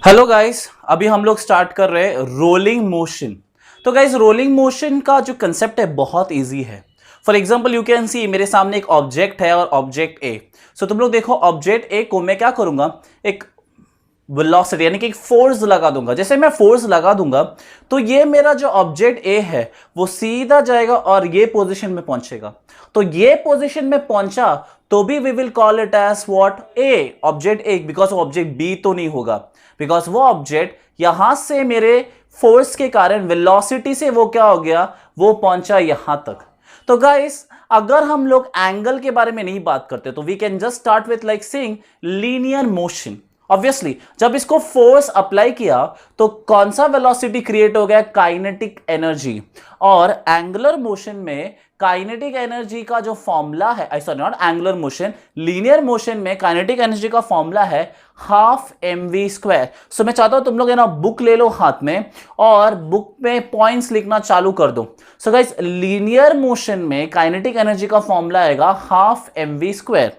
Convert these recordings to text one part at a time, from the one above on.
Hello guys, अभी हम लोग स्टार्ट कर रहे हैं रोलिंग मोशन। तो गाइस, रोलिंग मोशन का जो कंसेप्ट है बहुत इजी है। फॉर एग्जांपल यू कैन सी मेरे सामने एक ऑब्जेक्ट है और ऑब्जेक्ट ए। सो तुम लोग देखो, ऑब्जेक्ट ए को मैं क्या करूंगा, एक वेलोसिटी यानी कि एक फोर्स लगा दूंगा। जैसे मैं फोर्स लगा दूंगा तो ये मेरा जो ऑब्जेक्ट ए है वो सीधा जाएगा और ये पोजीशन में पहुंचेगा। तो ये पोजीशन में पहुंचा तो भी we will call it as what, a, object a, because object b तो नहीं होगा, बिकॉज वो ऑब्जेक्ट यहां से मेरे फोर्स के कारण वेलोसिटी से वो क्या हो गया, वो पहुंचा यहां तक। तो गाइस, अगर हम लोग एंगल के बारे में नहीं बात करते तो we can just start with like saying linear motion. Obviously जब इसको फोर्स अप्लाई किया तो कौन सा वेलोसिटी क्रिएट हो गया, काइनेटिक एनर्जी। और एंगुलर मोशन में काइनेटिक एनर्जी का जो फॉर्मूला है, sorry not angular motion, linear motion में काइनेटिक एनर्जी का फॉर्मूला है हाफ mv²। सो मैं चाहता हूं तुम लोग ना बुक ले लो हाथ में और बुक में पॉइंट्स लिखना चालू कर दो। सो गाइस, लीनियर मोशन में काइनेटिक एनर्जी का फॉर्मूला आएगा हाफ mv²।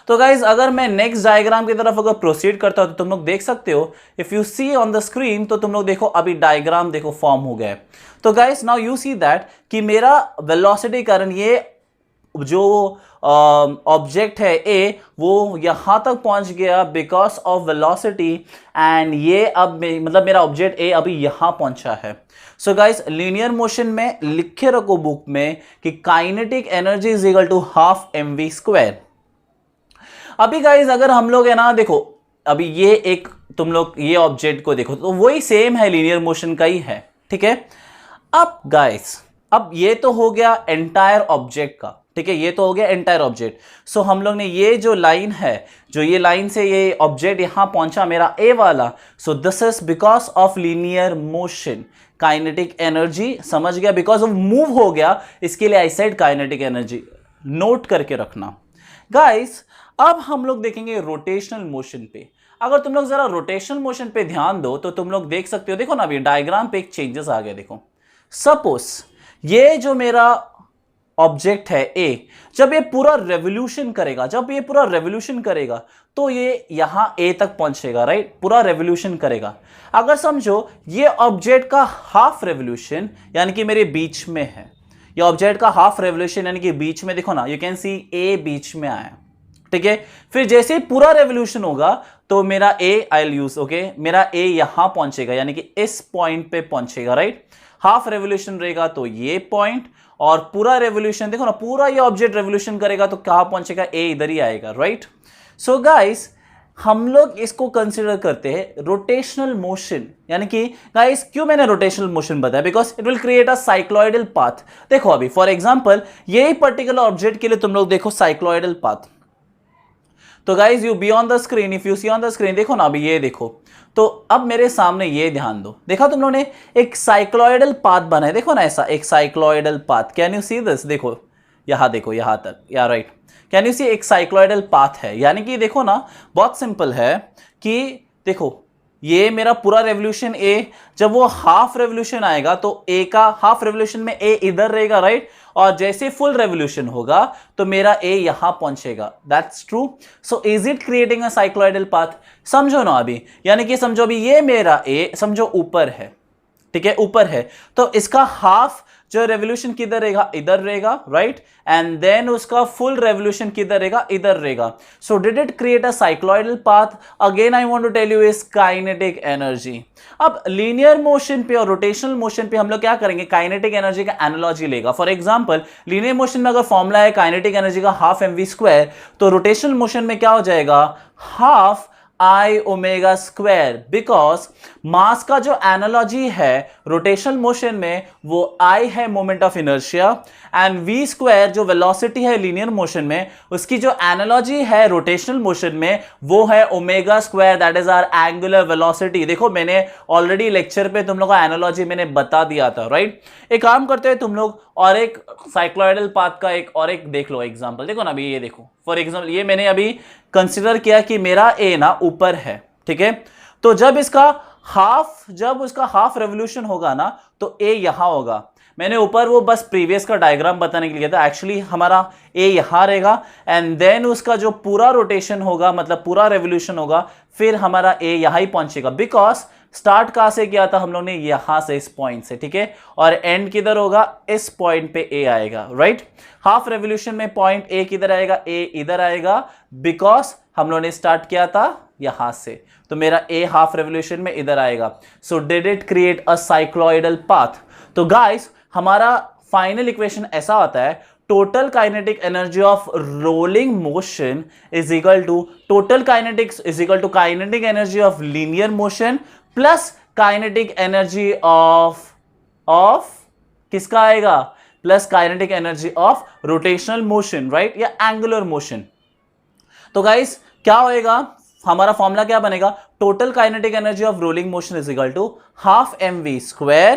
तो गाइज, अगर मैं नेक्स्ट डायग्राम की तरफ अगर प्रोसीड करता हूं तो तुम लोग देख सकते हो, if you see on the screen, तो तुम लोग देखो अभी डायग्राम देखो फॉर्म हो गया है। तो guys, now you see that कि मेरा वेलोसिटी कारण ये जो ऑब्जेक्ट है ए वो यहां तक पहुंच गया बिकॉज ऑफ वेलोसिटी, एंड ये अब मतलब मेरा ऑब्जेक्ट ए अभी यहां पहुंचा है। सो गाइस, लीनियर मोशन में लिखे रखो बुक में कि kinetic energy is equal to half mv²। अभी गाइज, अगर हम लोग है ना, देखो अभी ये एक, तुम लोग ये ऑब्जेक्ट को देखो तो वही सेम है, लीनियर मोशन का ही है, ठीक है। अब गाइज, अब ये तो हो गया एंटायर ऑब्जेक्ट का, ठीक है, ये तो हो गया एंटायर ऑब्जेक्ट। सो हम लोग ने ये जो लाइन है, जो ये लाइन से ये ऑब्जेक्ट यहां पहुंचा मेरा ए वाला, so this is because of linear motion. Kinetic energy समझ गया, बिकॉज ऑफ मूव हो गया, इसके लिए I said kinetic energy, note करके रखना। गाइस, अब हम लोग देखेंगे रोटेशनल मोशन पे। अगर तुम लोग जरा रोटेशनल मोशन पे ध्यान दो तो तुम लोग देख सकते हो, देखो ना अभी डायग्राम पे एक चेंजेस आ गया। देखो, सपोज ये जो मेरा ऑब्जेक्ट है ए, जब ये पूरा रेवोल्यूशन करेगा, जब ये पूरा रेवोल्यूशन करेगा तो ये यहां ए तक पहुंचेगा, राइट, पूरा रेवोल्यूशन करेगा। अगर समझो ये ऑब्जेक्ट का हाफ रेवोल्यूशन यानी कि मेरे बीच में है, ये ऑब्जेक्ट का हाफ रेवोल्यूशन यानी कि बीच में, देखो ना यू कैन सी ए बीच में आया, ठीक है। फिर जैसे ही पूरा रेवोल्यूशन होगा तो मेरा ए, आई विल यूज, ओके, मेरा ए यहां पहुंचेगा यानी कि इस पॉइंट पे पहुंचेगा, राइट। हाफ रेवोल्यूशन रहेगा तो ये पॉइंट, और पूरा रेवोल्यूशन देखो ना, पूरा ये ऑब्जेक्ट रेवोल्यूशन करेगा तो कहां पहुंचेगा, ए इधर ही आएगा, राइट। सो गाइस, हम लोग इसको कंसिडर करते हैं रोटेशनल मोशन। यानी कि गाइस, क्यों मैंने रोटेशनल मोशन बताया, because it will create a cycloidal path. देखो अभी फॉर एग्जांपल यही पर्टिकुलर ऑब्जेक्ट के लिए तुम लोग देखो साइक्लॉइडल पाथ। तो guys, you be on the screen, if you see on the screen, देखो ना अभी ये देखो, तो अब मेरे सामने ये ध्यान दो, देखा तुम लोगों ने एक साइक्लॉइडल पाथ बना है, देखो ना ऐसा एक cycloidal path. Can you see this, देखो यहां देखो, यहां तक, या राइट, कैन यू सी एक साइक्लॉइडल पाथ है। यानी कि देखो ना, बहुत सिंपल है कि देखो ये मेरा पूरा रेवोल्यूशन ए, जब वो हाफ रेवोल्यूशन आएगा तो ए का हाफ रेवोल्यूशन में ए इधर रहेगा, राइट, और जैसे फुल रेवोल्यूशन होगा तो मेरा ए यहां पहुंचेगा। That's true. So is it creating a cycloidal path, समझो ना अभी, यानी कि समझो अभी ये मेरा ए समझो ऊपर है, ठीक है, ऊपर है, तो इसका हाफ जो रेवोल्यूशन किधर रहेगा, इधर रहेगा, राइट, एंड देन उसका फुल रेवोल्यूशन किधर रहेगा, इधर रहेगा। So did it create a cycloidal path, again I want to tell you is kinetic energy. अब लीनियर मोशन पे और रोटेशनल मोशन पे हम लोग क्या करेंगे, काइनेटिक एनर्जी का एनालॉजी लेगा। फॉर एग्जांपल लीनियर मोशन में अगर फॉर्मूला है काइनेटिक एनर्जी का हाफ mv², तो रोटेशनल मोशन में क्या हो जाएगा, half I omega square, because mass का जो एनालॉजी है रोटेशनल मोशन में वो I है moment of inertia, and v² जो वेलोसिटी है लीनियर मोशन में उसकी जो एनालॉजी है रोटेशनल मोशन में वो है omega square, that is our angular velocity. देखो मैंने ऑलरेडी लेक्चर पे तुम लोग को एनालॉजी मैंने बता दिया था, राइट। एक काम करते हैं तुम लोग, और एक साइक्लॉइडल पाथ का एक और एक देख लो एग्जांपल। देखो ना अभी ये देखो, फॉर एग्जांपल ये मैंने अभी कंसिडर किया कि मेरा ए ना ऊपर है, ठीक है, तो जब उसका हाफ रेवोल्यूशन होगा ना तो ए यहां होगा। मैंने ऊपर वो बस प्रीवियस का डायग्राम बताने के लिए था। एक्चुअली हमारा ए यहां रहेगा एंड देन उसका जो पूरा रोटेशन होगा, मतलब पूरा रेवोल्यूशन होगा, फिर हमारा ए यहां ही पहुंचेगा। बिकॉज स्टार्ट कहां से किया था हम लोग ने, यहां से, इस पॉइंट से, ठीक है। और एंड किधर होगा, इस पॉइंट पे ए आएगा, राइट। हाफ रेवोल्यूशन में पॉइंट ए किधर आएगा, ए इधर आएगा, बिकॉज हम लोगों ने स्टार्ट किया था यहां से। तो मेरा ए हाफ रेवोल्यूशन में इधर आएगा। So did it create a cycloidal path. तो गाइस हमारा फाइनल इक्वेशन ऐसा आता है, total kinetic energy of rolling motion is equal to total kinetics is equal to kinetic energy of linear motion plus kinetic energy of किसका आएगा, plus kinetic energy of rotational motion, right, या angular motion. तो guys क्या होएगा, हमारा formula क्या बनेगा, total kinetic energy of rolling motion is equal to half mv square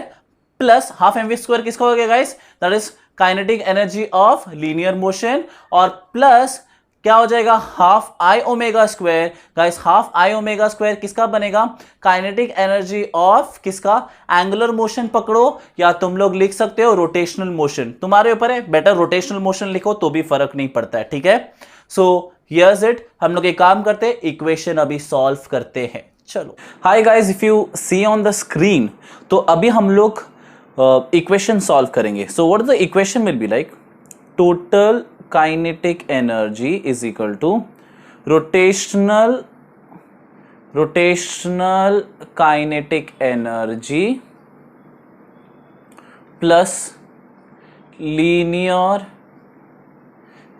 plus half mv square किसका हो गया guys, that is kinetic energy of linear motion, और प्लस क्या हो जाएगा, half I omega square. Guys half I omega square किसका बनेगा, kinetic energy of किसका, एंगुलर मोशन पकड़ो या तुम लोग लिख सकते हो रोटेशनल मोशन, तुम्हारे ऊपर है, बेटर रोटेशनल मोशन लिखो तो भी फर्क नहीं पड़ता है, ठीक है। सो हियर्स इट, हम लोग एक काम करते हैं, इक्वेशन अभी सॉल्व करते हैं। चलो hi guys, if you see on the screen, तो अभी हम लोग इक्वेशन सॉल्व करेंगे। So what the equation will be like, total kinetic energy is equal to rotational kinetic energy plus linear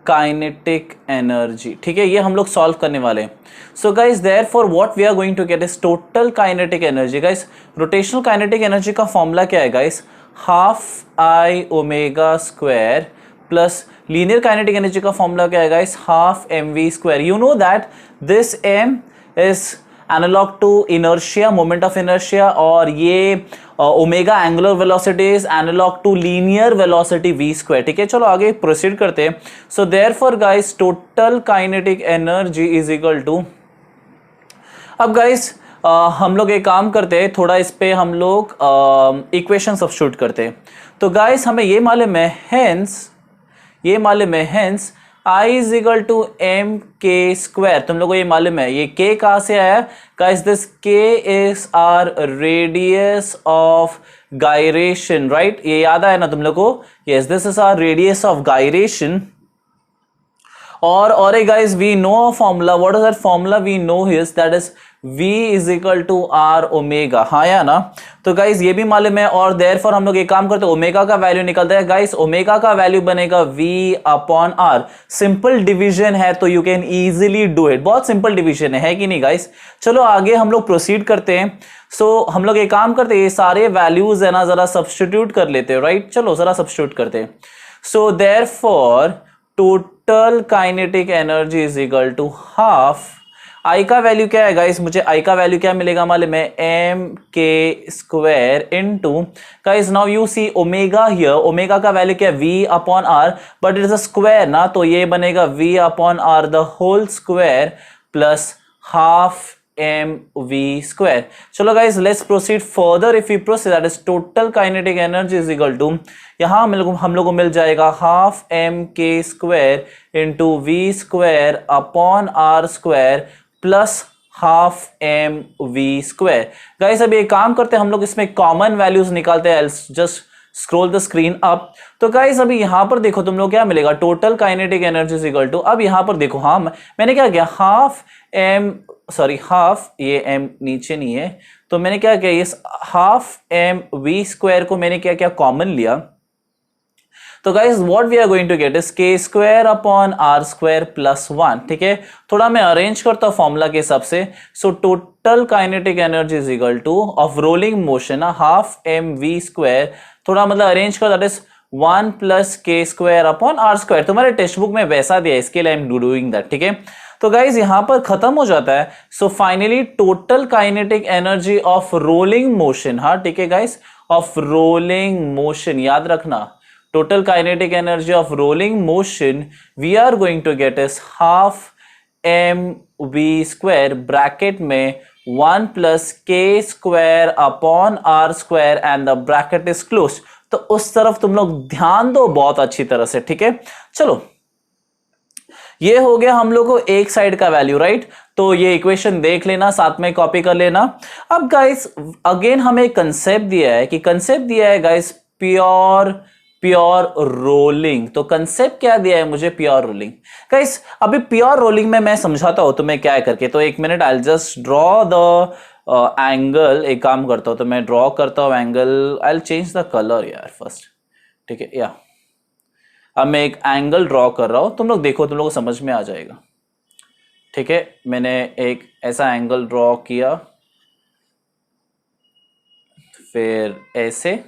kinetic energy, ठीक है। ये हम लोग सॉल्व करने वाले हैं। So guys therefore what we are going to get is total kinetic energy. Guys rotational kinetic energy का formula क्या है guys, half I omega square plus linear kinetic energy का फॉर्मूला क्या है guys, half mv square. You know that this m is analog to inertia, moment of inertia, और ये omega angular velocity is analog to linear velocity v square, ठीक है। चलो आगे proceed करते हैं। So therefore guys total kinetic energy is equal to, अब guys हम लोग एक काम करते हैं, थोड़ा इस पे हम लोग इक्वेशन सब्स्टिट्यूट करते हैं। तो गाइस हमें ये मालूम है, hence I is equal to m k square. तुम लोगों को ये मालूम है, ये k कहां से आया guys, this k is r radius of gyration, right, ये याद आया ना तुम लोग को, yes this is r radius of gyration. और guys we know a formula, what is that formula we know here's, that is v is equal to r omega, हाँ या ना। तो गाइस ये भी मालूम है, और देयरफॉर हम लोग एक काम करते हैं, ओमेगा का वैल्यू निकलता है गाइस, ओमेगा का वैल्यू बनेगा v upon r। Simple division है तो you can easily do it, बहुत सिंपल डिवीजन है कि नहीं गाइस। चलो आगे हम लोग प्रोसीड करते हैं। सो हम लोग एक काम करते हैं, ये सारे वैल्यूज है ना जरा सब्स्टिट्यूट कर लेते हैं, राइट। चलो जरा सब्स्टिट्यूट करते हैं। So therefore total kinetic energy is equal to half, I का वैल्यू क्या है गाइस, मुझे आई का वैल्यू क्या मिलेगा मालूम है, m k square into, guys now you see omega here, omega का वैल्यू क्या है, v upon r, but it is a square ना, तो ये बनेगा v upon r the whole square plus half m v square. चलो guys let's proceed further. If you proceed that is total kinetic energy is equal to, यहां हम लोग को मिल जाएगा half m k square into v square upon are square plus half m v square. Guys अभी एक काम करते हैं, हम लोग इसमें कॉमन वैल्यूज निकालते हैं, just scroll the screen up. तो गाइस अभी यहां पर देखो तुम लोग क्या मिलेगा, total kinetic energy is equal to, अब यहां पर देखो, हाँ मैंने क्या किया, हाफ ये m नीचे नहीं है, तो मैंने क्या किया, इस हाफ एम वी स्क्वायर को मैंने क्या किया, कॉमन लिया। तो guys what we are going to get is K square upon are square plus 1, ठीक है। थोड़ा मैं अरेंज करता हूं फॉर्मूला के हिसाब से। So total kinetic energy is equal to of rolling motion half m v square, थोड़ा मतलब अरेंज कर, दैट इज 1 प्लस के स्क्वायर अपॉन आर स्क्वायर। तुम्हारे टेक्स्ट बुक में वैसा दिया, इसके लिए आई एम डूइंग दैट, ठीक है। तो गाइज यहां पर खत्म हो जाता है। So finally total kinetic energy of rolling motion, हाँ ठीक है गाइज, ऑफ रोलिंग मोशन, याद रखना total kinetic energy of rolling motion we are going to get is half mv square bracket में 1 plus k square upon r square and the bracket is closed। तो उस तरफ तुम लोग ध्यान दो बहुत अच्छी तरह से, ठीक है। चलो ये हो गया हम लोग को एक साइड का वैल्यू, राइट। तो ये इक्वेशन देख लेना, साथ में कॉपी कर लेना। अब गाइस अगेन हमें एक कंसेप्ट दिया है, कि कंसेप्ट दिया है गाइस प्योर रोलिंग। तो कंसेप्ट क्या दिया है मुझे, प्योर रोलिंग। गाइस अभी प्योर रोलिंग में मैं समझाता हूं तुम्हें क्या है करके। तो एक minute, I just draw the angle. एक काम करता हूं, तो मैं ड्रॉ करता हूं angle. I change the colour यार फर्स्ट, ठीक है। या अब मैं एक एंगल ड्रॉ कर रहा हूं, तुम लोग देखो, तुम लोग को समझ में आ जाएगा, ठीक है। मैंने एक ऐसा एंगल ड्रॉ किया, फिर ऐसे,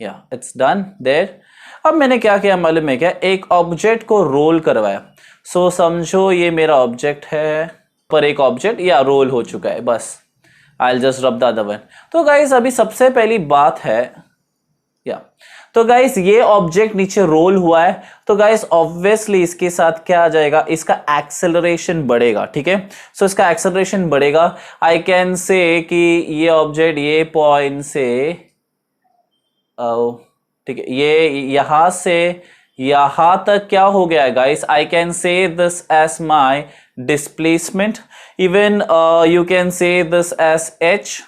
या इट्स डन देयर। अब मैंने क्या किया मालूम है क्या, एक ऑब्जेक्ट को रोल करवाया। सो समझो ये मेरा ऑब्जेक्ट है, पर एक ऑब्जेक्ट या रोल हो चुका है, बस। आई विल जस्ट रब द अदर वन। तो गाइस अभी सबसे पहली बात है, या तो गाइस ये ऑब्जेक्ट नीचे रोल हुआ है, तो गाइस ऑब्वियसली इसके साथ क्या आ जाएगा, इसका एक्सेलरेशन बढ़ेगा, ठीक है। सो इसका एक्सेलरेशन बढ़ेगा। आई कैन से कि ये ऑब्जेक्ट ये पॉइंट से, ठीक है, ये यहां से यहां तक क्या हो गया है guys, I can say this as my displacement. Even you can say this as h,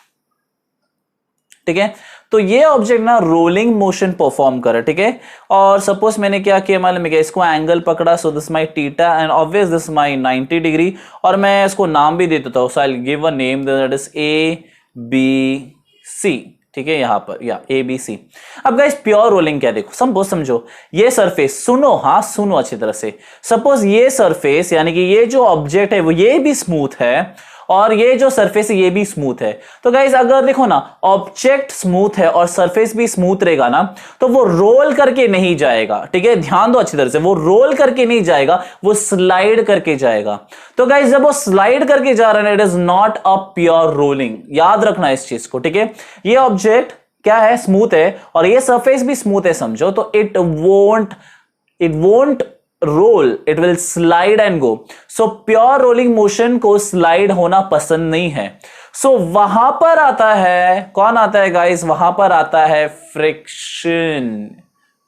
ठीक है। तो ये ऑब्जेक्ट ना रोलिंग मोशन परफॉर्म करे, ठीक है। और सपोज मैंने क्या किया मालूम है, इसको एंगल पकड़ा, so this my theta and obvious this my 90 degree. और मैं इसको नाम भी दे देता हूं, so I will give a name that is A B C, ठीक है, यहां पर, या ए बी सी। अब गाइस प्योर रोलिंग क्या, देखो समझो ये सरफेस, सुनो, हाँ सुनो अच्छी तरह से। सपोज ये सरफेस यानी कि ये जो ऑब्जेक्ट है वो ये भी स्मूथ है, और ये जो सरफेस है ये भी स्मूथ है। तो गाइस अगर देखो ना, ऑब्जेक्ट स्मूथ है और सरफेस भी स्मूथ रहेगा ना, तो वो रोल करके नहीं जाएगा, ठीक है। ध्यान दो अच्छी तरह से, वो रोल करके नहीं जाएगा, वो स्लाइड करके जाएगा। तो गाइस जब वो स्लाइड करके जा रहा है, it is not a pure rolling. याद रखना इस चीज को, ठीक है। ये ऑब्जेक्ट क्या है, स्मूथ है, और ये सरफेस भी स्मूथ है समझो, तो it won't roll, it will slide and go. So pure rolling motion को स्लाइड होना पसंद नहीं है। सो वहां पर आता है, कौन आता है गाइस, वहां पर आता है फ्रिक्शन,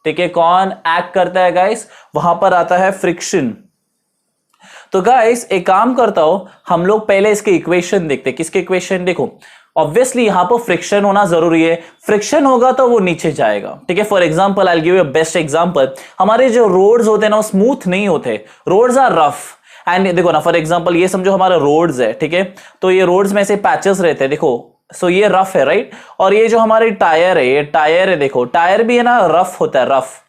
ठीक है। कौन एक्ट करता है गाइस, वहां पर आता है फ्रिक्शन। तो गाइस एक काम करता हूं, हम लोग पहले इसके इक्वेशन देखते हैं। किसके इक्वेशन, देखो ऑब्वियसली यहां पर फ्रिक्शन होना जरूरी है, फ्रिक्शन होगा तो वो नीचे जाएगा, ठीक है। For example I will give you best example, हमारे जो रोड्स होते हैं ना वो स्मूथ नहीं होते, रोड्स आर रफ। एंड देखो ना, फॉर एग्जांपल ये समझो हमारा रोड्स है, ठीक है। तो ये रोड्स में से पैचेस रहते हैं, देखो। सो ये रफ है, राइट। और ये जो हमारी टायर है, ये टायर है, देखो टायर भी है ना रफ होता है, रफ।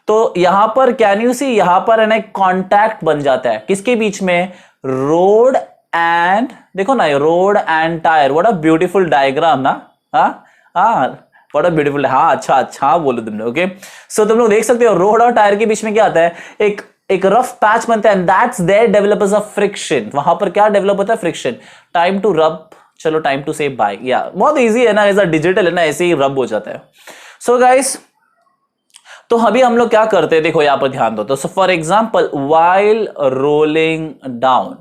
तो यहां पर कैन यू सी, यहां पर है ना कॉन्टैक्ट बन जाता है, किसके बीच में, रोड एंड, देखो ना road and tyre. What a beautiful diagram ना, व्हाट अ ब्यूटीफुल, हाँ अच्छा बोलो तुमने, ओके। सो तुम लोग देख सकते हो रोड और टायर के बीच में क्या आता है, एक रफ पैच बनता है, and that's their developers of friction. वहां पर क्या डेवलप होता है, फ्रिक्शन। टाइम टू रब, चलो टाइम टू से बाय, या बहुत इजी है ना, ऐसा डिजिटल है ना, ऐसे ही रब हो जाता है। सो गाइस तो अभी हम लोग क्या करते हैं, देखो यहां पर ध्यान दो। तो for example while rolling down,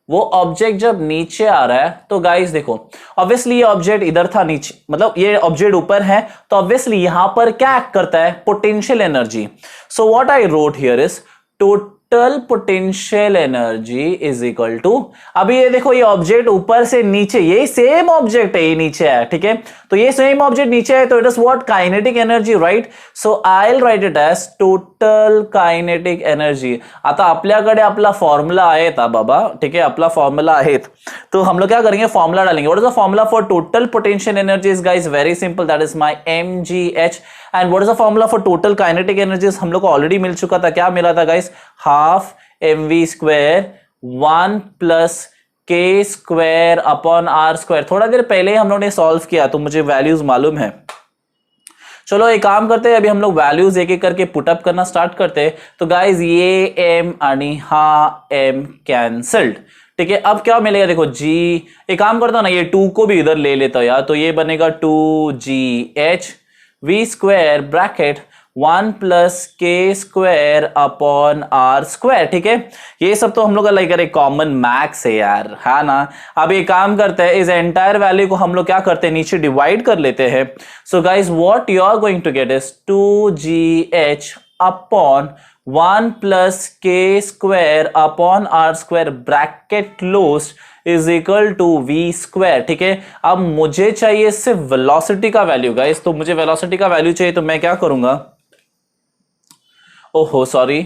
वो ऑब्जेक्ट जब नीचे आ रहा है, तो गाइस देखो ऑब्वियसली ये ऑब्जेक्ट इधर था नीचे, मतलब ये ऑब्जेक्ट ऊपर है, तो ऑब्वियसली यहां पर क्या एक्ट करता है, potential energy. So what I wrote here is total potential energy is equal to, अभी ये देखो ये ऑब्जेक्ट ऊपर से नीचे, ये सेम ऑब्जेक्ट है, ये नीचे है, ठीक है। तो ये सेम ऑब्जेक्ट नीचे है, तो it is what, kinetic energy, right. So I will write it as total kinetic energy. आता आपल्याकडे आपला फॉर्म्युला आहे बाबा, ठीक है, आपला फॉर्म्युला आहे। तो हम लोग क्या करेंगे, फॉर्म्युला डालेंगे। What is the formula for total potential energy is guys very simple, that is my mgh। And what is the formula for total kinetic energy, हम लोग को ऑलरेडी मिल चुका था, क्या मिला था guys, half mv square 1 plus k square upon r square. थोड़ा देर पहले हम लोग ने सॉल्व किया, तो मुझे वैल्यूज मालूम है। चलो एक काम करते हैं, अभी हम लोग वैल्यूज एक एक करके पुटअप करना स्टार्ट करते हैं। तो गाइज ये m आणि हा m कैंसल्ड, ठीक है। अब क्या मिलेगा, देखो g, एक काम करता हूं ना, ये 2 को भी इधर ले लेता हूं यार, तो ये बनेगा 2gh v square bracket 1 plus के स्क्वायर अपॉन आर स्क्वायर। ठीक है, ये सब तो हम लोग का लाइक अरे कॉमन मैथ्स है यार, है ना। अब ये काम करते हैं, इस एंटायर वैल्यू को हम लोग क्या करते हैं, नीचे डिवाइड कर लेते हैं। So guys what you are going to get is 2gh upon 1 plus के square upon are square bracket closed is equal to V square. ठीक है, अब मुझे चाहिए सिर्फ वेलोसिटी का वैल्यू गाइस, तो मुझे वेलोसिटी का वैल्यू चाहिए, तो मैं क्या करूंगा, ओहो सॉरी,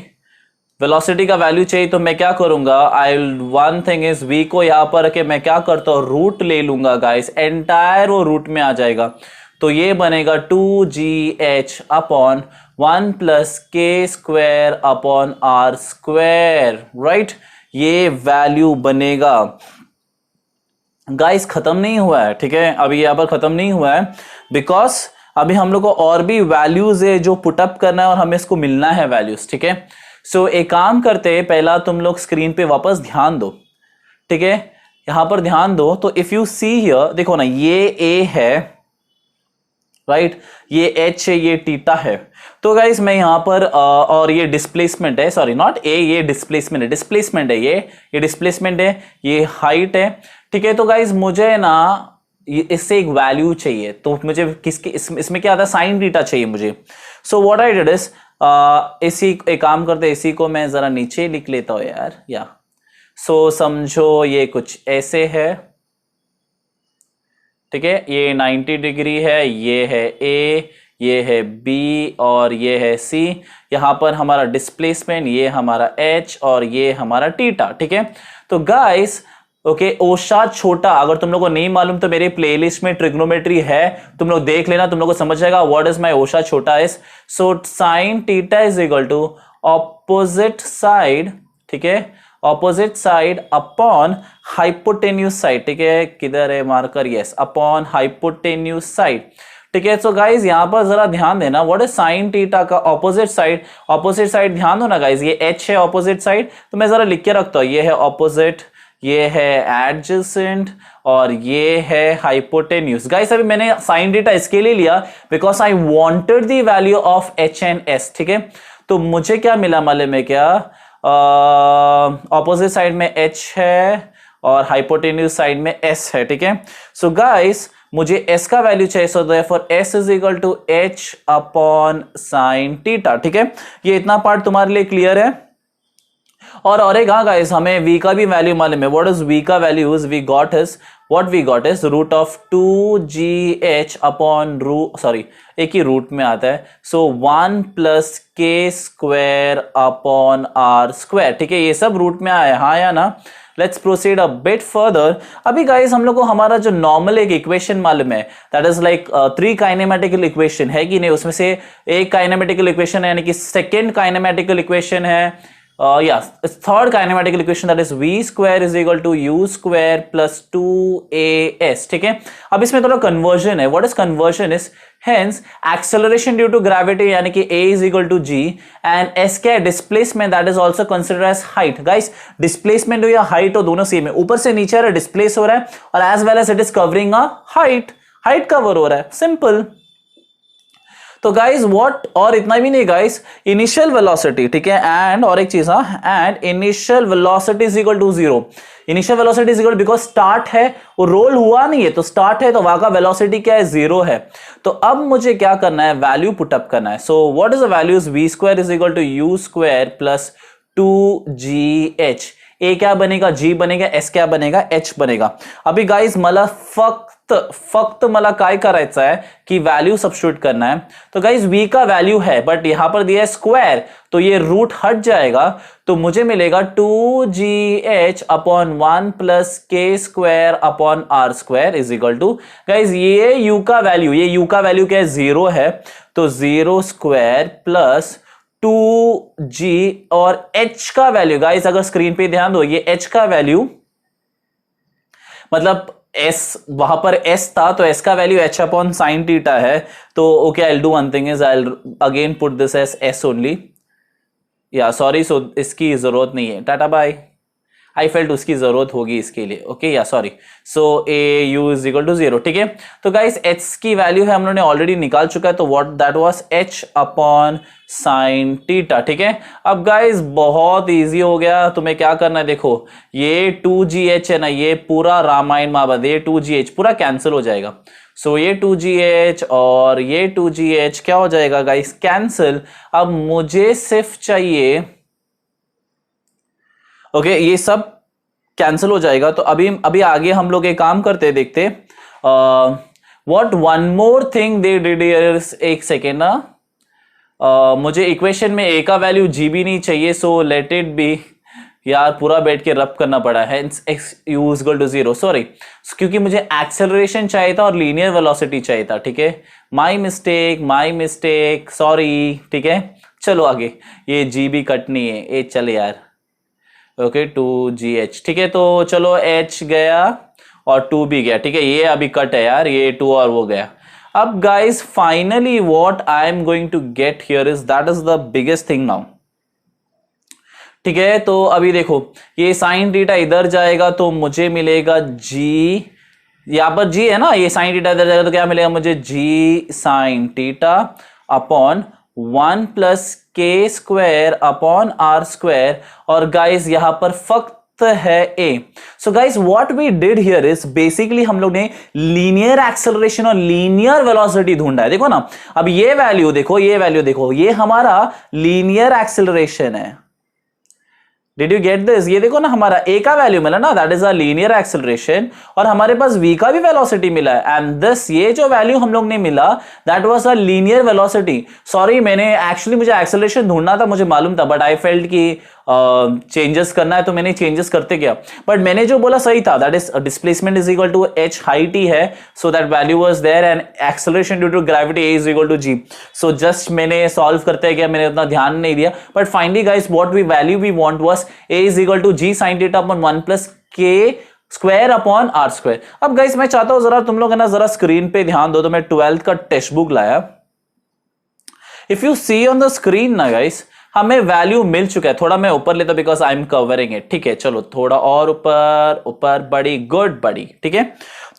वेलोसिटी का वैल्यू चाहिए तो मैं क्या करूंगा, I one thing is v को यहां पर रखे मैं क्या करता हूं, रूट ले लूंगा गाइस, एंटायर वो रूट में आ जाएगा। तो ये बनेगा 2gh अपॉन 1 प्लस के square upon are square, right. ये वैल्यू बनेगा गाइस, खत्म नहीं हुआ है। ठीक है, अभी यहां पर खत्म नहीं हुआ है, बिकॉज अभी हम लोग को और भी वैल्यूज है जो पुटअप करना है और हमें इसको मिलना है वैल्यूज। ठीक है, सो एक काम करते हैं, पहला तुम लोग स्क्रीन पे वापस ध्यान दो। ठीक है, यहां पर ध्यान दो, तो इफ यू सी हियर, देखो ना, ये ए है, राइट, ये एच है, ये टीटा है। तो गाइस मैं यहां पर और ये डिस्प्लेसमेंट है, सॉरी नॉट ए, ये डिस्प्लेसमेंट है, डिस्प्लेसमेंट है, ये डिस्प्लेसमेंट है, ये हाइट है। ठीक है, तो गाइस मुझे ना इससे एक वैल्यू चाहिए, तो मुझे किसके इसमें क्या आता है, साइन थीटा चाहिए मुझे। सो व्हाट आई डिड इज, इसी एक काम करते, इसी को मैं जरा नीचे लिख लेता हूं यार, या सो समझो ये कुछ ऐसे है। ठीक है, ये 90 डिग्री है, ये है ए, ये है बी और ये है सी। यहां पर हमारा डिस्प्लेसमेंट, ये हमारा एच और ये हमारा टीटा। ठीक है, तो गाइस ओके, ओशा छोटा अगर तुम लोग को नहीं मालूम तो मेरे प्लेलिस्ट में ट्रिग्नोमेट्री है, तुम लोग देख लेना, तुम लोग को समझ जाएगा व्हाट इज माय ओशा छोटा is. So sine theta is equal to opposite side, ठीक है, opposite side upon hypotenuse side. ठीक है, किधर है marker, yes, upon hypotenuse side. ठीक है, सो गाइज यहां पर जरा ध्यान देना, व्हाट इज साइन थीटा का ऑपोजिट साइड, ऑपोजिट साइड ध्यान दो ना गाइज, ये एच है ऑपोजिट साइड, तो मैं जरा लिख के रखता हूं, ये है ऑपोजिट, ये है एडजेसेंट और ये है हाइपोटेन्यूज। गाइस अभी मैंने साइन थीटा इसके लिए लिया because I wanted the value of H and S. ठीक है, तो मुझे क्या मिला मालूम है क्या, ऑपोजिट साइड में एच है और हाइपोटेन्यूज साइड में एस है। ठीक है, सो गाइस मुझे एस का वैल्यू चाहिए, so therefore s is equal to h upon sine theta. ठीक है, ये इतना पार्ट तुम्हारे लिए क्लियर है। और एक हाँ गाइस, हमें v का भी वैल्यू मालूम है, व्हाट इज v का value is what we got is root of 2gh upon sorry एक ही रूट में आता है, सो 1 प्लस के स्क्वायर अपॉन आर स्क्वायर। ठीक है, ये सब रूट में आया, हाँ या ना। Let's proceed a bit further. अभी गाइस हम लोग को हमारा जो नॉर्मल एक इक्वेशन मालूम है, that is like 3 kinematical equation है कि नहीं, उसमें से एक काइनेमेटिकल इक्वेशन है, यानी कि सेकेंड काइनेमेटिकल इक्वेशन है, third kinematical equation, that is v square is equal to u square plus 2as। ठीक है, अब इसमें थोड़ा कन्वर्जन है, what is conversion is, hence acceleration due to gravity यानी कि a is equal to g and s क्या है, displacement, that is also considered as height. Guys displacement हो या हाइट हो, दोनों सेम है, ऊपर से नीचे आ रहा है, डिस्प्लेस हो रहा है, और as well as it is covering a height cover हो रहा है, सिंपल। तो गाइज व्हाट, और इतना भी नहीं गाइज, इनिशियल वेलोसिटी, ठीक है, एंड और एक चीज, हाँ, and initial velocity is equal to 0। Initial velocity is equal, because start है, वो रोल हुआ नहीं है, तो स्टार्ट है, तो वहां का वेलोसिटी क्या है, 0 है। तो अब मुझे क्या करना है, वैल्यू पुटअप करना है। So what is the value is v square is equal to u square plus 2gh। A क्या बनेगा, g बनेगा, s क्या बनेगा, h बनेगा। अभी गाइज मला फक्त मला काय करायचं है कि वैल्यू सब्स्टिट्यूट करना है। तो गाइज v का वैल्यू है, बट यहां पर दिया है स्क्वायर, तो ये रूट हट जाएगा, तो मुझे मिलेगा 2gh अपॉन 1 प्लस के square upon are square is equal to, guys ये u का वैल्यू, ये u का वैल्यू क्या है, 0 है, तो 0 स्क्वायर प्लस 2g, और h का वैल्यू गाइज अगर स्क्रीन पे ध्यान दो, ये h का वैल्यू मतलब s, वहां पर s था, तो s का value h upon sine theta है। तो okay, I will do one thing is, I will again put this as s only, या सॉरी, सो इसकी जरूरत नहीं है, टाटा बाय। आई फेल्ट उसकी जरूरत होगी इसके लिए, ओके या sorry. So a u is equal to 0, ठीक है। तो गाइस एच की वैल्यू है हम लोगों ने ऑलरेडी निकाल चुका है, तो what that was H upon sine theta, ठीक है। अब गाइस बहुत इजी हो गया, तुम्हें क्या करना है, देखो ये 2gh है ना, ये पूरा रामायण महाभारत, ये 2gh पूरा कैंसिल हो जाएगा। सो ये 2gh और ये 2gh क्या हो जाएगा गाइस, कैंसिल। अब मुझे सिर्फ चाहिए, ओके ये सब कैंसिल हो जाएगा। तो अभी अभी आगे हम लोग एक काम करते देखते, what one more thing they did, एक सेकेंड ना, मुझे इक्वेशन में ए का वैल्यू जी भी नहीं चाहिए, सो लेट इट बी। यार पूरा बैठ के रब करना पड़ा है, x u equal to 0, sorry, क्योंकि मुझे एक्सेलरेशन चाहिए था और लीनियर वेलोसिटी चाहिए था, ठीक है। माई मिस्टेक, सॉरी, ठीक है। चलो आगे, ये जी भी कटनी है, ए चले यार, ओके 2gh, ठीक है। तो चलो h गया और 2 भी गया, ठीक है। ये अभी कट है यार, ये 2 और वो गया। अब guys finally what I am going to get here is, that is the biggest thing now, ठीक है। तो अभी देखो ये साइन थीटा इधर जाएगा तो मुझे मिलेगा g, यहां पर g है ना, ये साइन थीटा इधर जाएगा तो क्या मिलेगा मुझे, g sine theta upon 1 plus के स्क्वायर अपॉन आर स्क्वायर, और गाइस यहां पर फक्त है a। So guys what we did here is basically हम लोग ने लीनियर एक्सेलरेशन और लीनियर वेलोसिटी ढूंढा है। देखो ना, अब ये वैल्यू देखो, ये वैल्यू देखो, ये हमारा लीनियर एक्सेलरेशन है। डिड यू गेट दिस, ये देखो ना, हमारा ए का वैल्यू मिला ना, that is a linear acceleration, और हमारे पास वी का भी वेलोसिटी मिला है, एंड दिस ये जो वैल्यू हम लोग ने मिला that was a linear velocity. Sorry, मैंने एक्चुअली मुझे एक्सेलरेशन ढूंढना था, मुझे मालूम था, बट आई फेल्ट कि चेंजेस करना है तो मैंने चेंजेस करते गया, बट मैंने जो बोला सही था, that is displacement is equal to h height ही है, so that value was there, and acceleration due to gravity a is equal to g। So just मैंने सॉल्व करते गया, मैंने उतना ध्यान नहीं दिया, but finally guys what we value we want was a is equal to g sin theta upon 1 plus k square upon are square. अब guys मैं चाहता हूं जरा तुम लोग है ना जरा स्क्रीन पे ध्यान दो, तो मैं 12th का टेक्स्ट बुक लाया। If you see on the screen ना गाइस, हमें वैल्यू मिल चुका है, थोड़ा मैं ऊपर लेता because I am covering it, ठीक है। चलो थोड़ा और ऊपर ऊपर, बड़ी गुड बड़ी, ठीक है।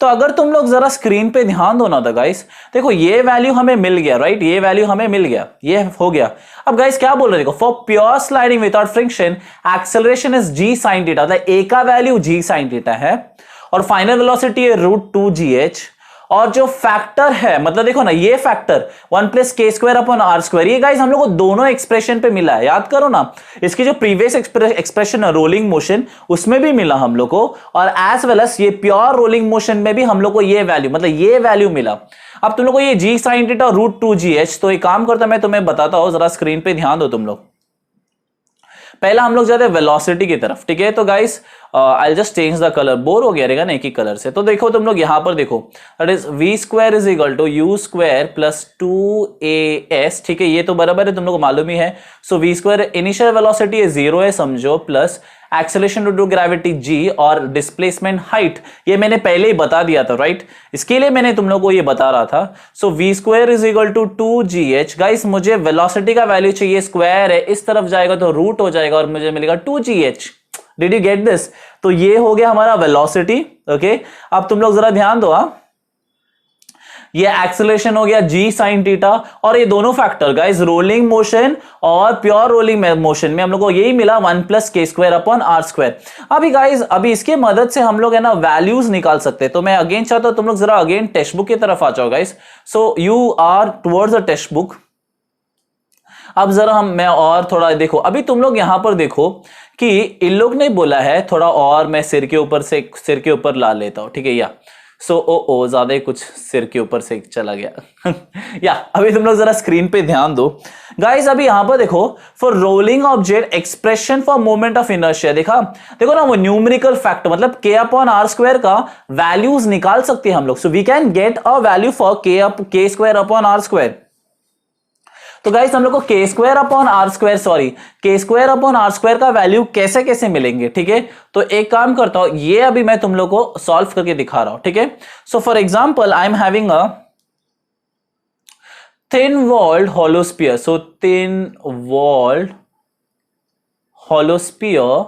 तो अगर तुम लोग जरा स्क्रीन पे ध्यान दो ना तो गाइस देखो ये वैल्यू हमें मिल गया, राइट, ये वैल्यू हमें मिल गया, ये हो गया। अब गाइस क्या बोल रहे देखो, for pure sliding without friction acceleration is g sin theta, मतलब a का वैल्यू g sin थीटा है, और फाइनल वेलोसिटी है √2gh, और जो फैक्टर है, मतलब देखो ना ये फैक्टर 1 प्लस के स्क्वायर अपॉन आर स्क्वायर, ये गाइस हम लोग को दोनों एक्सप्रेशन पे मिला है, याद करो ना, इसकी जो प्रीवियस एक्सप्रेशन है रोलिंग मोशन उसमें भी मिला हम लोग को, और एज वेल एज ये प्योर रोलिंग मोशन में भी हम लोग को ये वैल्यू, मतलब ये वैल्यू मिला। अब तुम लोग को ये g sin थीटा √2gh, तो एक काम करता मैं तुम्हें बताता हूं, जरा स्क्रीन पे ध्यान दो तुम लोग। पहला हम लोग जाते हैं वेलोसिटी की तरफ, ठीक है। तो guys I just change the colour, bore हो गया रहेगा ना एक ही कलर से, तो देखो तुम लोग यहां पर देखो, that is v square is equal to u square plus 2as, ठीक है, ये तो बराबर है, तुम लोग को मालूम ही है। So v square initial velocity है 0 है समझो, plus acceleration due to gravity g, और डिस्प्लेसमेंट हाइट ये मैंने पहले ही बता दिया था, राइट, इसके लिए मैंने तुम लोग को ये बता रहा था। So v square is equal to 2gh, guys मुझे वेलोसिटी का वैल्यू चाहिए, स्क्वायर है, इस तरफ जाएगा तो रूट हो जाएगा और मुझे मिलेगा 2gh। Did you get this, तो ये हो गया हमारा वेलोसिटी, ओके। अब तुम लोग जरा ध्यान दो, ये एक्सेलरेशन हो गया g sin थीटा, और ये दोनों फैक्टर गाइस रोलिंग मोशन और प्योर रोलिंग मोशन में हम लोग को यही मिला 1 प्लस के स्क्वायर अपॉन आर स्क्वायर। अभी गाइस अभी इसके मदद से हम लोग है ना वैल्यूज निकाल सकते हैं, तो मैं अगेन चाहता हूं तुम लोग जरा अगेन टेक्स्ट बुक की तरफ आ जाओ guys. So you are towards the text book. अब जरा मैं और थोड़ा देखो, अभी तुम लोग यहां पर देखो कि इन लोग ने बोला है थोड़ा और, मैं सिर के ऊपर ला लेता हूं, ठीक है, या सो ओ ज्यादा ही कुछ सिर के ऊपर से चला गया या अभी तुम लोग जरा स्क्रीन पे ध्यान दो गाइस। अभी यहां पर देखो, for rolling object expression for moment of inertia, देखो ना वो न्यूमेरिकल फैक्टर, मतलब k अपॉन आर स्क्वायर का वैल्यूज निकाल सकते हैं हम लोग। So we can get a value for k square upon are square. तो गाइस हम लोग को k square upon are square, sorry k square upon are square का वैल्यू कैसे कैसे मिलेंगे, ठीक है। तो एक काम करता हूं, ये अभी मैं तुम लोग को सॉल्व करके दिखा रहा हूं, ठीक है। So for example I am having a thin walled hollow sphere, so thin walled hollow sphere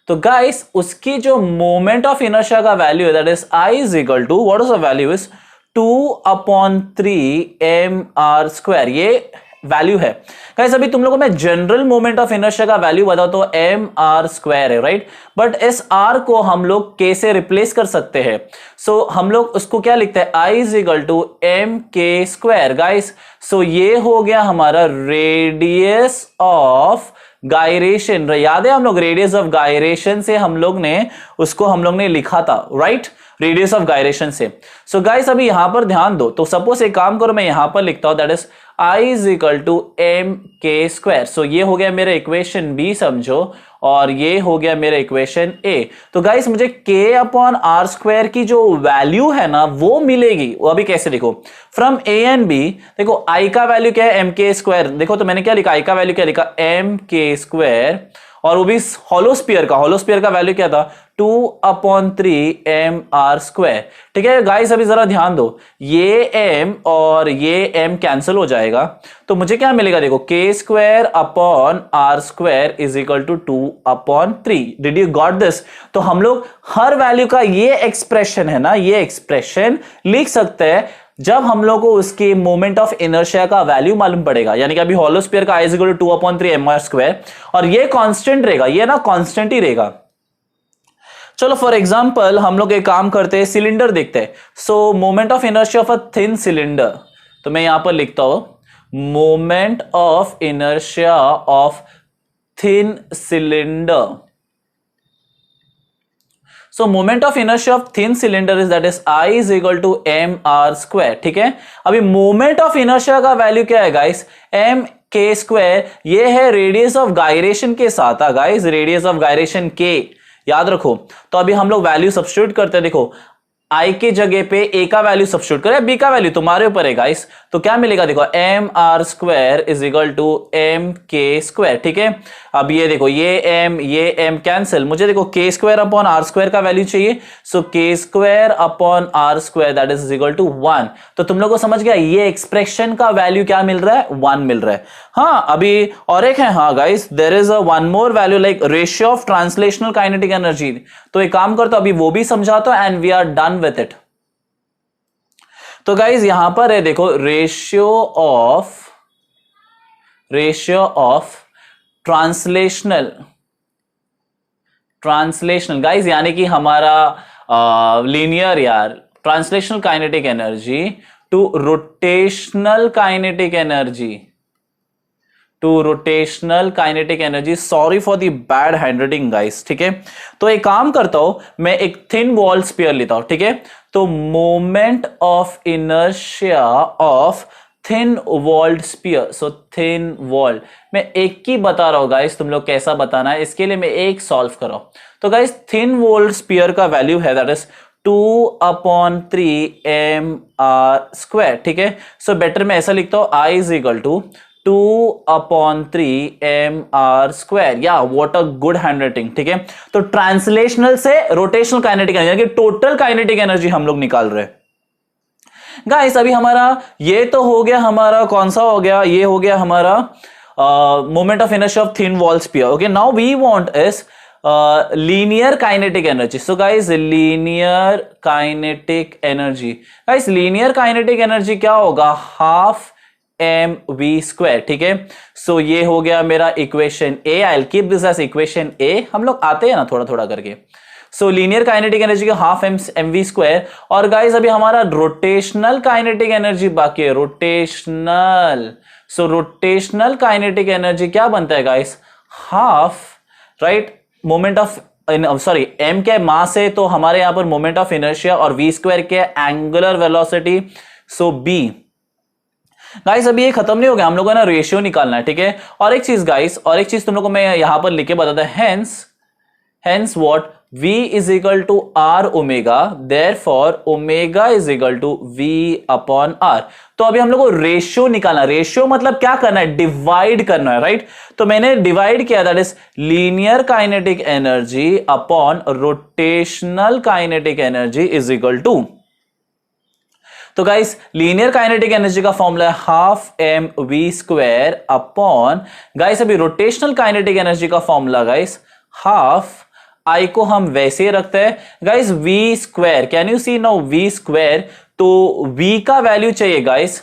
तो गाइस उसकी जो मोमेंट ऑफ इनर्शिया का वैल्यू है that is I is equal to what is the value is 2/3 mr²। ये value है guys. अभी तुम लोगों को मैं जनरल मोमेंट ऑफ इनर्शिया का वैल्यू बताओ तो mr² है, राइट। बट इस r को हम लोग k से रिप्लेस कर सकते हैं। सो हम लोग उसको क्या लिखते हैं, I is equal to mk² guys. So ये हो गया हमारा रेडियस ऑफ गायरेशन। याद है हम लोग रेडियस ऑफ गायरेशन से हम लोग ने लिखा था, राइट, रेडियस ऑफ गायरेशन से। सो गाइस अभी यहां पर ध्यान दो। तो सपोज एक काम करो, मैं यहां पर लिखता हूं that is I is equal to mk²। सो ये हो गया मेरा इक्वेशन बी समझो, और ये हो गया मेरा इक्वेशन ए। तो गाइस मुझे k/r² की जो वैल्यू है ना वो मिलेगी। वो अभी कैसे देखो, फ्रॉम ए एंड बी। देखो I का वैल्यू क्या है mk²। देखो तो मैंने क्या लिखा, I का वैल्यू क्या लिखा mk², और वो भी हॉलो स्फीयर का वैल्यू क्या था 2/3 mr²। ठीक है गाइस अभी जरा ध्यान दो, ये m और ये m कैंसिल हो जाएगा, तो मुझे क्या मिलेगा, देखो k²/r² is equal to 2/3। Did you got this? तो हम लोग हर वैल्यू का ये एक्सप्रेशन है ना, ये एक्सप्रेशन लिख सकते हैं जब हम लोग को उसके मोमेंट ऑफ इनर्शिया का वैल्यू मालूम पड़ेगा। यानी कि अभी हॉलो स्फीयर का I is equal to 2/3 mr², और ये कांस्टेंट रहेगा, ये ना कांस्टेंट ही रहेगा। चलो फॉर एग्जांपल हम लोग एक काम करते हैं, सिलेंडर देखते हैं। So moment of inertia of a thin cylinder, तो मैं यहां पर लिखता हूं moment of inertia of thin cylinder. So moment of inertia of thin cylinder is that is I is equal to mr²। ठीक है, अभी मोमेंट ऑफ इनर्शिया का वैल्यू क्या है गाइस, mk²। ये है रेडियस ऑफ गायरेशन के साथ guys, radius of gyration k, याद रखो। तो अभी हम लोग वैल्यू सब्स्टिट्यूट करते हैं। देखो I के जगह पे A का वैल्यू सब्स्टिट्यूट करें, B का वैल्यू तुम्हारे ऊपर है गाइस। तो क्या मिलेगा, देखो mr² is equal to mk²। ठीक है, अब ये देखो ये m कैंसिल, मुझे देखो k²/r² का वैल्यू चाहिए। So k²/r² that is equal to 1। तो तुम लोग को समझ गया, ये एक्सप्रेशन का वैल्यू क्या मिल रहा है, 1 मिल रहा है। हाँ अभी और एक है, हाँ guys there is a one more value like ratio of translational kinetic energy. तो एक काम करता हूं, अभी वो भी समझाता हूं and we are done with it. तो गाइस यहां पर है देखो रेशियो ऑफ ट्रांसलेशनल गाइस, यानी कि हमारा लीनियर यार translational kinetic energy to rotational kinetic energy. Sorry for the bad handwriting guys. ठीक है, तो एक काम करता हूं, मैं एक थिन वॉल स्फीयर लेता हूं। ठीक है, तो moment of inertia of thin walled sphere. So thin walled, मैं एक ही बता रहा हूं गाइस, तुम लोग कैसा बताना है इसके लिए मैं एक सॉल्व कर रहा हूं। तो गाइस थिन वॉल्ड स्फीयर का वैल्यू है दैट इज 2/3 mr²। ठीक है, सो बेटर मैं ऐसा लिखता हूं I is equal to 2/3 mr²। या व्हाट अ गुड हैंडराइटिंग। ठीक है, तो ट्रांसलेशनल से रोटेशनल काइनेटिक एनर्जी, यानी कि टोटल काइनेटिक एनर्जी हम लोग निकाल रहे हैं गाइस। अभी हमारा ये तो हो गया, हमारा कौन सा हो गया, ये हो गया हमारा moment of inertia of thin wall sphere. Okay, now we want is linear kinetic energy. So guys linear kinetic energy, guys linear kinetic energy क्या होगा, हाफ mv²। ठीक है, सो ये हो गया मेरा equation A. I will keep this as equation A. हम लोग आते हैं ना थोड़ा थोड़ा करके। सो लीनियर काइनेटिक एनर्जी का हाफ mv²। और गाइस अभी हमारा रोटेशनल काइनेटिक एनर्जी बाकी है, रोटेशनल। सो रोटेशनल काइनेटिक एनर्जी क्या बनता है guys, half, right, moment of sorry m के मास है तो हमारे यहां पर मोमेंट ऑफ इनर्शिया, और v² के एंगुलर वेलोसिटी। सो b गाइस अभी ये खत्म नहीं हो गया, हम लोगों ने रेशियो निकालना है। ठीक है, और एक चीज गाइस, और एक चीज तुम लोगों को मैं यहां पर लिख के बताता है, hence what, v is equal to r omega, therefore omega is equal to v/r। तो अभी हम लोग को रेशियो निकालना। रेशियो मतलब क्या करना है, डिवाइड करना है, राइट। तो मैंने डिवाइड किया, that is linear kinetic energy upon rotational kinetic energy is equal to. तो गाइस लीनियर काइनेटिक एनर्जी का फॉर्मूला है हाफ mv² अपॉन, गाइस अभी रोटेशनल काइनेटिक एनर्जी का फॉर्मूला गाइस हाफ आई को हम वैसे ही रखते हैं guys v square, can you see now v square, तो वी का वैल्यू चाहिए गाइस,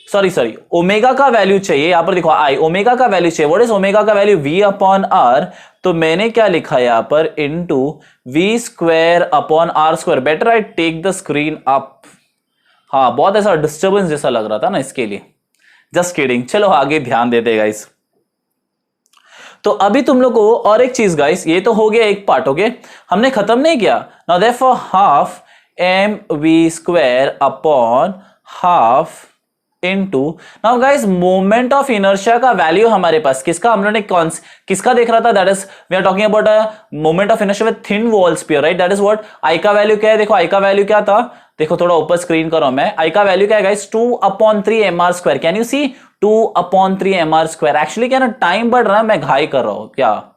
सॉरी ओमेगा का वैल्यू चाहिए, यहां पर देखो आई ओमेगा का वैल्यू चाहिए, व्हाट इज ओमेगा का वैल्यू वी अपॉन आर, तो मैंने क्या लिखा है यहां पर into v square upon are square. Better I take the screen up, हाँ बहुत ऐसा डिस्टर्बेंस जैसा लग रहा था ना इसके लिए, जस्ट किडिंग। चलो आगे ध्यान देते गाइस। तो अभी तुम लोग को और एक चीज गाइस, ये तो हो गया एक पार्ट, ओके हमने खत्म नहीं किया। Now therefore half m v square upon half into, now guys moment of inertia का वैल्यू हमारे पास किसका, हम लोगों ने किसका देख रहा था, that is we are talking about a moment of inertia with thin wall sphere, right, that is what I का वैल्यू क्या है, देखो आई का वैल्यू क्या था, देखो थोड़ा ऊपर स्क्रीन करो, मैं आई का वैल्यू क्या है guys 2/3 mr square, can you see 2/3 mr square. Actually क्या ना टाइम बढ़ रहा है, मैं घाई कर रहा हूं क्या,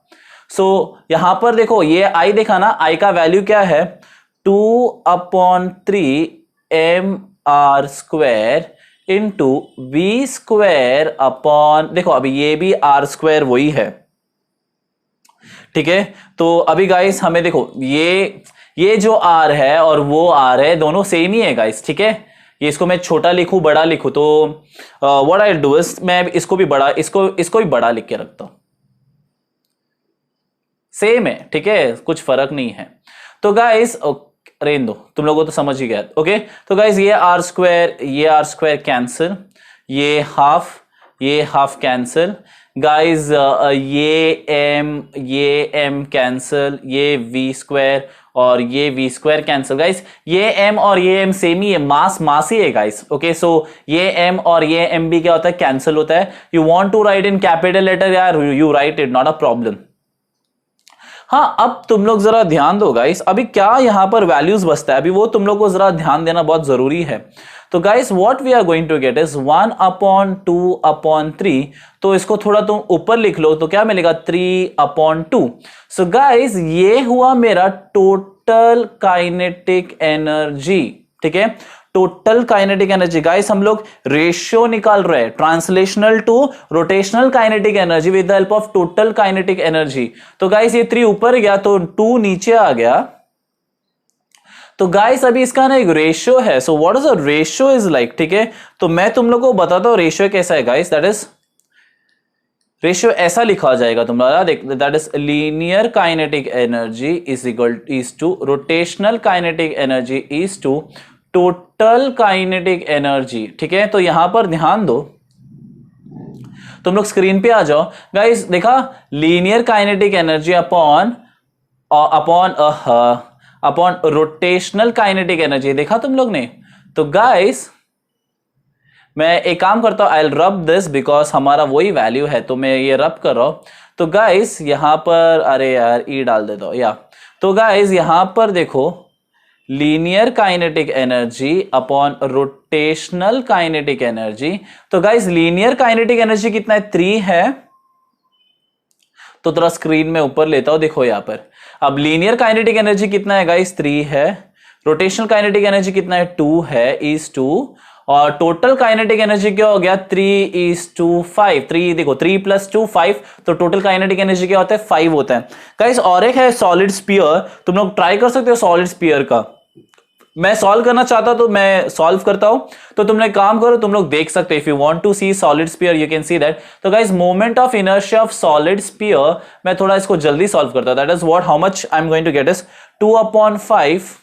यहां पर देखो ये आई देखा ना, आई का वैल्यू क्या है 2/3 mr square into v square upon, देखो अभी ये भी आर स्क्वायर वही है, ठीक है। तो अभी गाइस हमें देखो ये जो आर है और वो आर है दोनों सेम ही है गाइस, ठीक है। ये इसको मैं छोटा लिखूं बड़ा लिखूं, तो व्हाट आई डू इज मैं इसको भी बड़ा इसको भी बड़ा लिख के रखता हूं, सेम है, ठीक है, कुछ फर्क नहीं है। तो गाइस रेन दो, तुम लोगों को तो समझ ही गया, ओके। तो गाइस ये आर स्क्वायर कैंसिल, ये हाफ कैंसिल गाइस, ये एम कैंसिल, ये वी स्क्वायर और ये वी स्क्वायर कैंसिल गाइस, ये एम और ये एम सेम ही है, मास ही है गाइस, ओके। सो ये एम और ये एम भी क्या होता है, कैंसिल होता है। You want to write in capital letter यार, you write it, not a problem. हाँ अब तुम लोग जरा ध्यान दो गाइस, अभी क्या यहां पर वैल्यूज बचता है, अभी वो तुम लोग को जरा ध्यान देना बहुत जरूरी है। तो guys what we are going to get is 1/2/3, तो इसको थोड़ा तुम ऊपर लिख लो, तो क्या मिलेगा 3/2। सो गाइस ये हुआ मेरा टोटल काइनेटिक एनर्जी, ठीक है, टोटल काइनेटिक एनर्जी। गाइस हम लोग रेशियो निकाल रहे हैं, translational to rotational kinetic energy with the help of total kinetic energy. तो गाइस ये 3 ऊपर गया तो 2 नीचे आ गया। तो गाइस अभी इसका ना एक रेशियो है, so what is a ratio is like, ठीक है। तो मैं तुम लोगों को बताता हूं रेशियो कैसा है गाइस, दैट इज रेशियो ऐसा लिखा जाएगा तुम्हारा, देख, that is linear kinetic energy is to rotational kinetic energy is to total kinetic energy, ठीक है। तो यहां पर ध्यान दो, तुम लोग स्क्रीन पे आ जाओ गाइस, देखा linear kinetic energy upon rotational kinetic energy, देखा तुम लोग ने। तो गाइस मैं एक काम करता हूं, I will rub this because हमारा वही वैल्यू है, तो मैं ये रब कर रहा हूं। तो गाइस यहां पर, अरे यार ई डाल देता हूं या, तो गाइस यहां पर देखो linear kinetic energy upon rotational kinetic energy. तो गाइस लीनियर काइनेटिक एनर्जी कितना है, 3 है। तो थोड़ा स्क्रीन में ऊपर लेता हूं, देखो यहां पर अब लीनियर काइनेटिक एनर्जी कितना है गाइस, 3 है। रोटेशनल काइनेटिक एनर्जी कितना है, 2 है, इज 2। और टोटल काइनेटिक एनर्जी क्या हो गया, 3:5। 3 देखो 3 + 2 5, तो टोटल काइनेटिक एनर्जी क्या होता है, 5 होता है गाइस। और एक है सॉलिड स्फीयर, तुम लोग ट्राई कर सकते हो सॉलिड स्फीयर का, मैं सॉल्व करना चाहता तो मैं सॉल्व करता हूं। तो तुम लोग काम करो, तुम लोग देख सकते हो, if you want to see solid sphere you can see that. तो guys moment of inertia of solid sphere, मैं थोड़ा इसको जल्दी सॉल्व करता हूं, that is what how much I am going to get is 2/5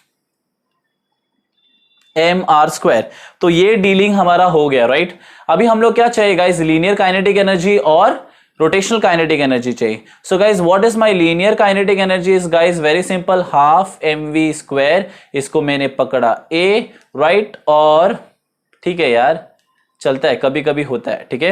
mr²। तो ये dealing हमारा हो गया, राइट। अभी हम लोग क्या चाहिए गाइस, लीनियर काइनेटिक एनर्जी और रोटेशनल काइनेटिक एनर्जी चाहिए। सो guys what is my linear kinetic energy is guys very simple, half mv²। इसको मैंने पकड़ा a, राइट, और ठीक है यार चलता है, कभी कभी होता है, ठीक है।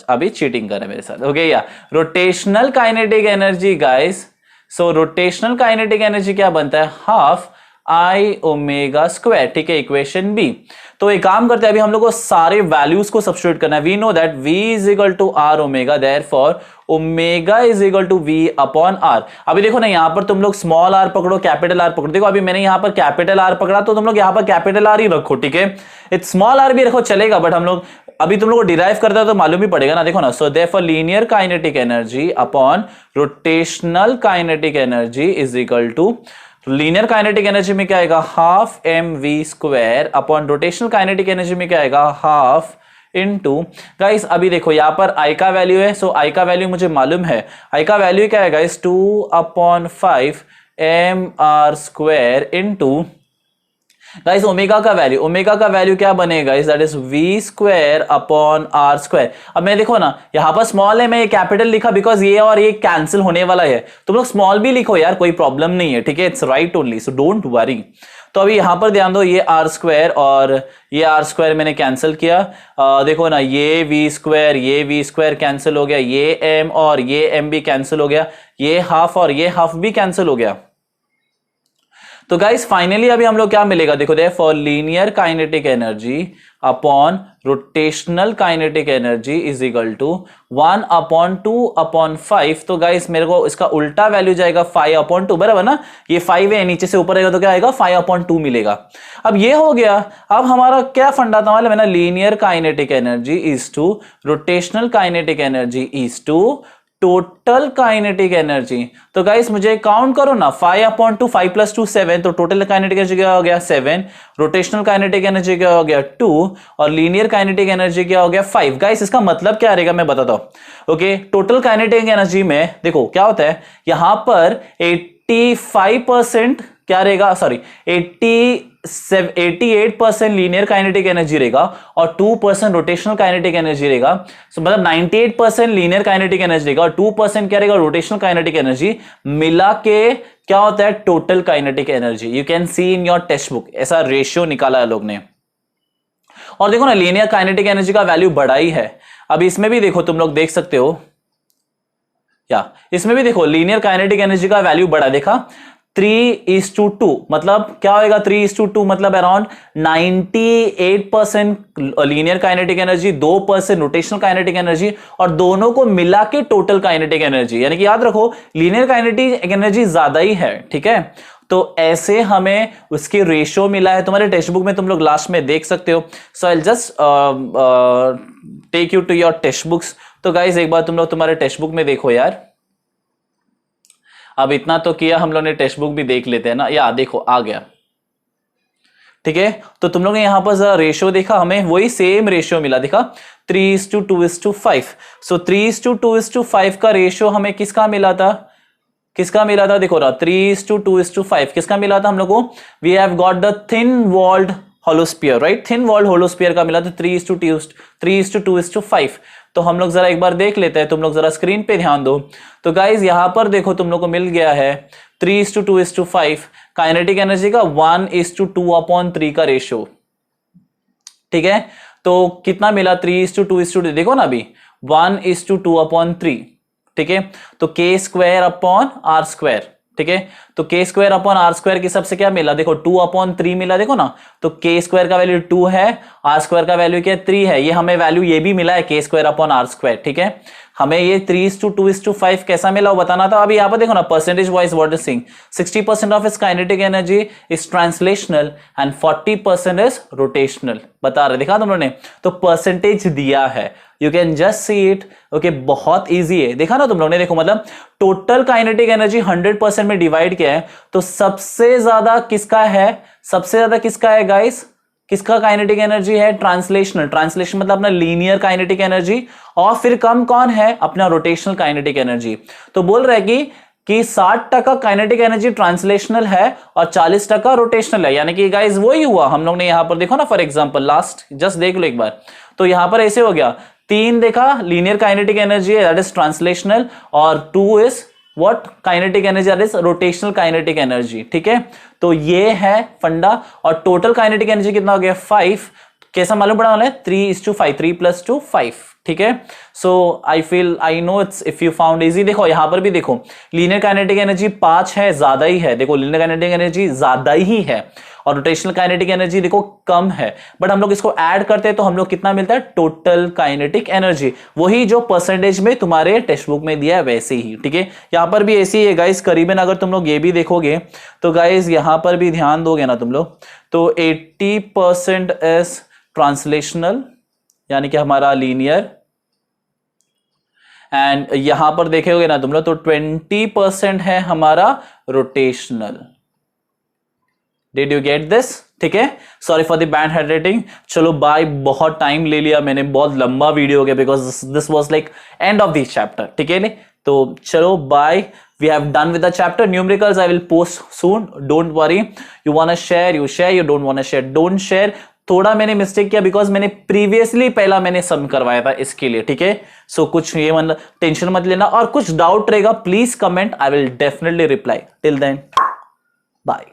अभी चीटिंग कर रहे मेरे साथ, ओके। या रोटेशनल काइनेटिक एनर्जी गाइस, सो रोटेशनल काइनेटिक एनर्जी क्या बनता है, हाफ I⍵², ठीक है, इक्वेशन बी। तो एक काम करते हैं, अभी हम लोग को सारे वैल्यूज को सब्स्टिट्यूट करना है। We know that V = R⍵, therefore omega = V/R। अभी देखो ना यहां पर तुम लोग स्मॉल r पकड़ो, कैपिटल R पकड़ो। देखो अभी मैंने यहां पर कैपिटल R पकड़ा, तो तुम लोग यहां पर कैपिटल R ही रखो, ठीक है। इट्स स्मॉल r भी रखो चलेगा, बट हम लोग अभी तुम लोग को डिराइव करता है तो मालूम ही पड़ेगा ना, देखो ना। So therefore linear kinetic energy upon rotational kinetic energy is equal to, linear kinetic energy में क्या आएगा, half m v square upon rotational kinetic energy में क्या आएगा, हाफ इनटू, गाइस अभी देखो यहां पर आई का वैल्यू है, सो आई का वैल्यू मुझे मालूम है, आई का वैल्यू क्या है guys, 2/5 m r square into, guys omega का वैल्यू क्या बनेगा, is that is v square upon are square. अब मैं देखो ना यहां पर स्मॉल है, मैं ये कैपिटल लिखा बिकॉज ये और ये कैंसिल होने वाला है, तुम लोग स्मॉल भी लिखो यार, कोई प्रॉब्लम नहीं है, ठीक है, it's right only, so don't worry. तो अभी यहां पर ध्यान दो, ये आर स्क्वायर और ये आर स्क्वायर मैंने कैंसिल किया, देखो ना ये वी स्क्वायर कैंसिल हो गया, ये एम और ये एम भी कैंसिल हो गया, ये हाफ और ये हाफ भी कैंसिल हो गया। तो गाइस फाइनली अभी हम लोग क्या मिलेगा, देखो the for linear kinetic energy upon rotational kinetic energy is equal to 1/2/5। तो गाइस मेरे को इसका उल्टा वैल्यू जाएगा 5/2, बराबर ना, ये 5 है नीचे से ऊपर आएगा तो क्या आएगा 5/2 मिलेगा। अब ये हो गया, अब हमारा क्या फंडा था मतलब है ना, linear kinetic energy is to rotational kinetic energy is to total kinetic energy. तो गाइस मुझे काउंट करो ना, 5/2, 5 + 2 7, तो टोटल काइनेटिक एनर्जी क्या हो गया 7, रोटेशनल काइनेटिक एनर्जी क्या हो गया 2 और लीनियर काइनेटिक एनर्जी क्या हो गया 5। गाइस इसका मतलब क्या रहेगा मैं बताता हूं। ओके, टोटल काइनेटिक एनर्जी में देखो क्या होता है, यहां पर 85% क्या रहेगा, सॉरी 88% लीनियर काइनेटिक एनर्जी रहेगा और 2% रोटेशनल काइनेटिक एनर्जी रहेगा। सो मतलब 98% लीनियर काइनेटिक एनर्जी रहेगा और 2% क्या रहेगा रोटेशनल काइनेटिक एनर्जी, मिला के क्या होता है total kinetic energy. You can C in your text book, ऐसा रेशियो निकाला है लोग ने। और देखो ना लीनियर काइनेटिक एनर्जी का वैल्यू बड़ा ही है। अब इसमें भी देखो तुम लोग देख सकते हो, या इसमें भी देखो लीनियर काइनेटिक एनर्जी का वैल्यू बड़ा, देखा 3:2, मतलब क्या होगा 3:2, मतलब around 98% linear kinetic energy, 2% rotational kinetic energy और दोनों को मिला के टोटल काइनेटिक एनर्जी। यानी कि याद रखो लीनियर काइनेटिक एनर्जी ज्यादा ही है, ठीक है। तो ऐसे हमें उसकी रेशियो मिला है, तुम्हारे टेक्स्ट बुक में तुम लोग लास्ट में देख सकते हो। So I just take you to your text books. तो गाइज एक बार तुम लोग तुम्हारे टेक्स्ट बुक में देखो यार, अब इतना तो किया हम लोग ने, टेक्स्ट बुक भी देख लेते हैं ना, या देखो आ गया, ठीक है। तो तुम लोग ने यहां पर जरा रेशियो देखा, हमें वही सेम रेशियो मिला, देखा 3:2:5। सो 3:2:5 का रेशियो हमें किसका मिला था, देखो ना 3:2:5 किसका मिला था हम लोग को, we have got the thin walled hollow sphere, right, thin walled hollow sphere का मिला था 3:2:5। तो हम लोग जरा एक बार देख लेते हैं, तुम लोग जरा स्क्रीन पे ध्यान दो। तो गाइज यहां पर देखो तुम लोग को मिल गया है 3:2:5 काइनेटिक एनर्जी का 1:2/3 का रेशियो, ठीक है। तो कितना मिला 3:2, देखो ना अभी 1:2/3, ठीक है। तो k²/r², ठीक है। तो k²/r² के सबसे क्या मिला, देखो 2/3 मिला, देखो ना। तो k² का वैल्यू 2 है, r² का वैल्यू क्या 3 है, ये हमें वैल्यू ये भी मिला है k²/r², ठीक है। हमें ये 3:2:5 कैसा मिला वो बताना था। अभी यहाँ पर देखो ना percentage wise what is saying, 60% of its kinetic energy is translational and 40% is rotational, बता रहे, देखा तुम लोगों ने। तो परसेंटेज दिया है, you can just see it, okay, बहुत इजी है, देखा ना तुम लोगों ने। देखो मतलब टोटल काइनेटिक एनर्जी 100% में डिवाइड किया है, तो सबसे ज्यादा किसका है गाइस, किसका काइनेटिक एनर्जी है, ट्रांसलेशनल मतलब अपना लीनियर काइनेटिक एनर्जी, और फिर कम कौन है, अपना रोटेशनल काइनेटिक एनर्जी। तो बोल रहा है कि 60% काइनेटिक एनर्जी ट्रांसलेशनल है और 40% रोटेशनल है। यानी कि गाइस वही हुआ, हम लोग ने यहां पर देखो ना, फॉर एग्जांपल लास्ट जस्ट देख लो एक बार। तो यहां पर ऐसे हो गया, 3 देखा लीनियर काइनेटिक एनर्जी है दैट इज ट्रांसलेशनल, और 2 is what kinetic energy that is rotational kinetic energy, ठीक है। तो ये है फंडा, और टोटल काइनेटिक एनर्जी कितना हो गया 5, कैसा मालूम पड़ा वाला है 3:5, 3 + 2 5, ठीक है। So I know it's if you found easy. देखो यहां पर भी देखो लीनियर काइनेटिक एनर्जी 5 है, ज्यादा ही है, देखो लीनियर काइनेटिक एनर्जी ज्यादा ही है और रोटेशनल काइनेटिक एनर्जी देखो कम है, बट हम लोग इसको ऐड करते हैं तो हम लोग कितना मिलता है, टोटल काइनेटिक एनर्जी, वही जो परसेंटेज में तुम्हारे टेक्स्ट बुक में दिया है वैसे ही, ठीक है। यहां पर भी ऐसी है गाइस, करीबन अगर तुम लोग ये भी देखोगे तो गाइस यहां पर भी ध्यान दोगे ना तुम लोग, तो 80% इज ट्रांसलेशनल यानी कि हमारा लीनियर, एंड यहां पर देखोगे ना तुम लोग तो 20% है हमारा rotational. Did you get this? ठीक है, sorry for the bad handwriting. चलो बाय, बहुत टाइम ले लिया मैंने, बहुत लंबा वीडियो हो गया because this was like end of this chapter. ठीक है, तो चलो bye, we have done with the chapter. Numericals I will post soon, don't worry. You want to share you share, you don't want to share don't share. थोड़ा मैंने mistake किया because मैंने previously पहला मैंने सम करवाया था इसके लिए। ठीक है, सो कुछ ये मतलब टेंशन मत लेना, और कुछ डाउट रहेगा please comment, I will definitely reply. Till then bye.